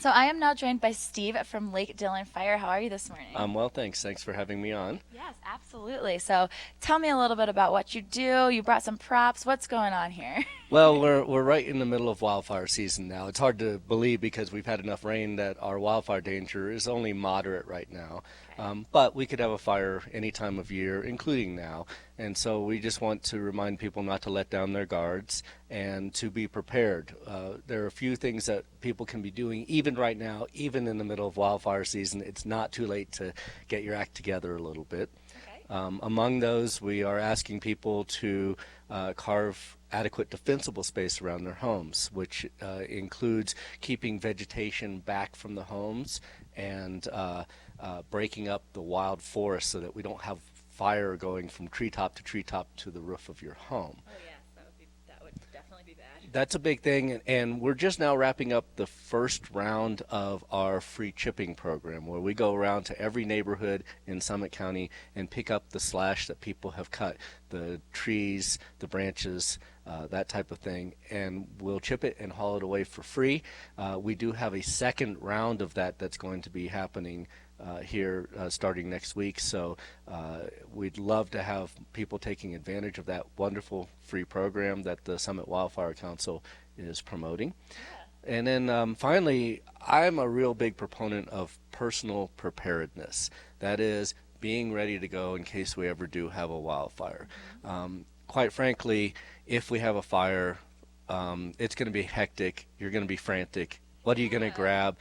So I am now joined by Steve from Lake Dillon Fire. How are you this morning? Well, thanks. Thanks for having me on. Yes, absolutely. So tell me a little bit about what you do. You brought some props. What's going on here? Well, we're right in the middle of wildfire season now. It's hard to believe because we've had enough rain that our wildfire danger is only moderate right now. Okay. But we could have a fire any time of year, including now. And so we just want to remind people not to let down their guards and to be prepared. There are a few things that people can be doing even right now, even in the middle of wildfire season. It's not too late to get your act together a little bit. Okay. Among those, we are asking people to carve adequate defensible space around their homes, which includes keeping vegetation back from the homes and breaking up the wild forest so that we don't have fire going from treetop to treetop to the roof of your home. Oh yes, that would definitely be bad. That's a big thing, and we're just now wrapping up the first round of our free chipping program where we go around to every neighborhood in Summit County and pick up the slash that people have cut, the trees, the branches, that type of thing, and we'll chip it and haul it away for free. We do have a second round of that that's going to be happening here starting next week. So we'd love to have people taking advantage of that wonderful free program that the Summit Wildfire Council is promoting. And then finally, I'm a real big proponent of personal preparedness. That is, being ready to go in case we ever do have a wildfire. Quite frankly, if we have a fire, it's going to be hectic. You're going to be frantic. What are you going to grab?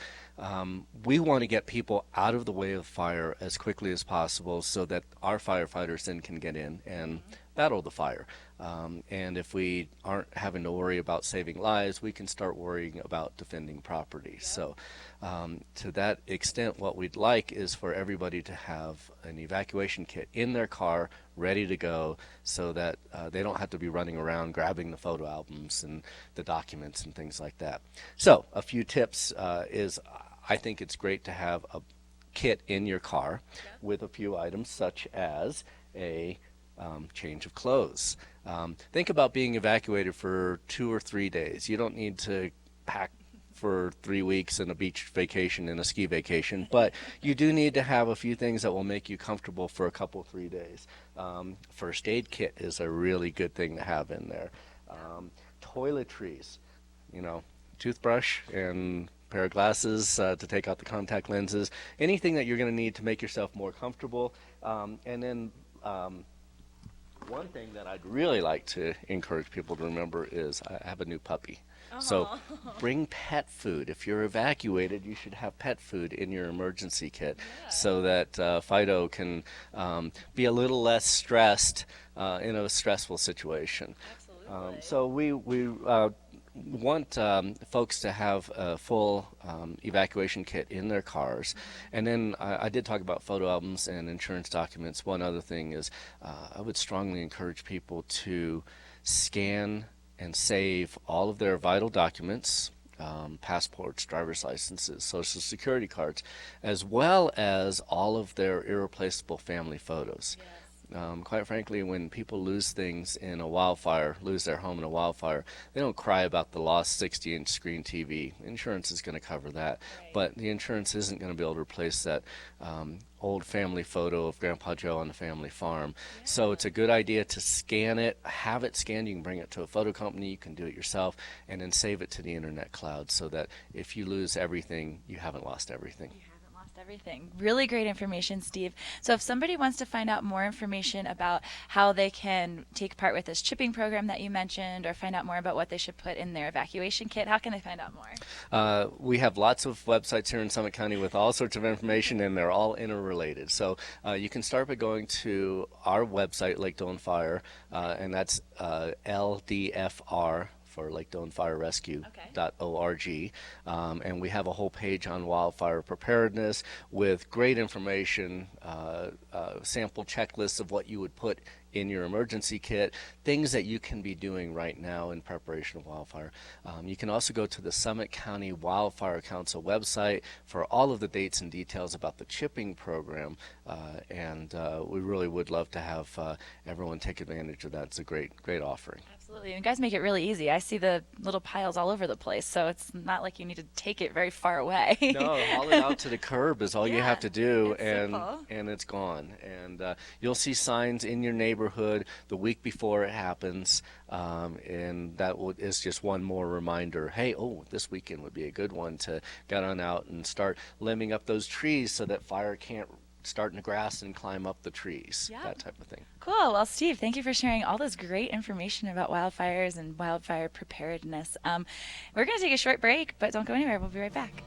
We want to get people out of the way of fire as quickly as possible so that our firefighters then can get in and battle the fire. And if we aren't having to worry about saving lives, we can start worrying about defending property. So to that extent, what we'd like is for everybody to have an evacuation kit in their car ready to go so that they don't have to be running around grabbing the photo albums and the documents and things like that. So a few tips is I think it's great to have a kit in your car with a few items such as a change of clothes. Think about being evacuated for 2 or 3 days. You don't need to pack for 3 weeks and a beach vacation and a ski vacation, but you do need to have a few things that will make you comfortable for a couple, 3 days. First aid kit is a really good thing to have in there. Toiletries, toothbrush and pair of glasses to take out the contact lenses, anything that you're going to need to make yourself more comfortable. And then one thing that I'd really like to encourage people to remember is I have a new puppy. So bring pet food. If you're evacuated, you should have pet food in your emergency kit so that Fido can be a little less stressed in a stressful situation. Absolutely. So we want folks to have a full evacuation kit in their cars. And then I did talk about photo albums and insurance documents. One other thing is I would strongly encourage people to scan and save all of their vital documents, passports, driver's licenses, social security cards, as well as all of their irreplaceable family photos. Quite frankly, when people lose things in a wildfire, lose their home in a wildfire, they don't cry about the lost 60-inch screen TV. Insurance is going to cover that, but the insurance isn't going to be able to replace that old family photo of Grandpa Joe on the family farm. So it's a good idea to scan it, have it scanned. You can bring it to a photo company, you can do it yourself, and then save it to the internet cloud so that if you lose everything, you haven't lost everything. You haven't lost everything. Really great information, Steve. So if somebody wants to find out more information about how they can take part with this chipping program that you mentioned or find out more about what they should put in their evacuation kit, how can they find out more? We have lots of websites here in Summit County with all sorts of information, and they're all interrelated. So you can start by going to our website, Lake Dillon Fire, and that's LDFR for Lake Dillon Fire Rescue.org. And we have a whole page on wildfire preparedness with great information, sample checklists of what you would put in your emergency kit, things that you can be doing right now in preparation of wildfire. You can also go to the Summit County Wildfire Council website for all of the dates and details about the chipping program, and we really would love to have everyone take advantage of that. It's a great offering. Absolutely. Absolutely. You guys make it really easy. I see the little piles all over the place, so it's not like you need to take it very far away. No, haul it out to the curb is all you have Yeah, to do, it's simple. and it's gone. And you'll see signs in your neighborhood the week before it happens, and is just one more reminder. Hey, oh, this weekend would be a good one to get on out and start limbing up those trees so that fire can't start in the grass and climb up the trees. Yeah. That type of thing. Cool. Well, Steve, thank you for sharing all this great information about wildfires and wildfire preparedness. We're going to take a short break, but don't go anywhere. We'll be right back.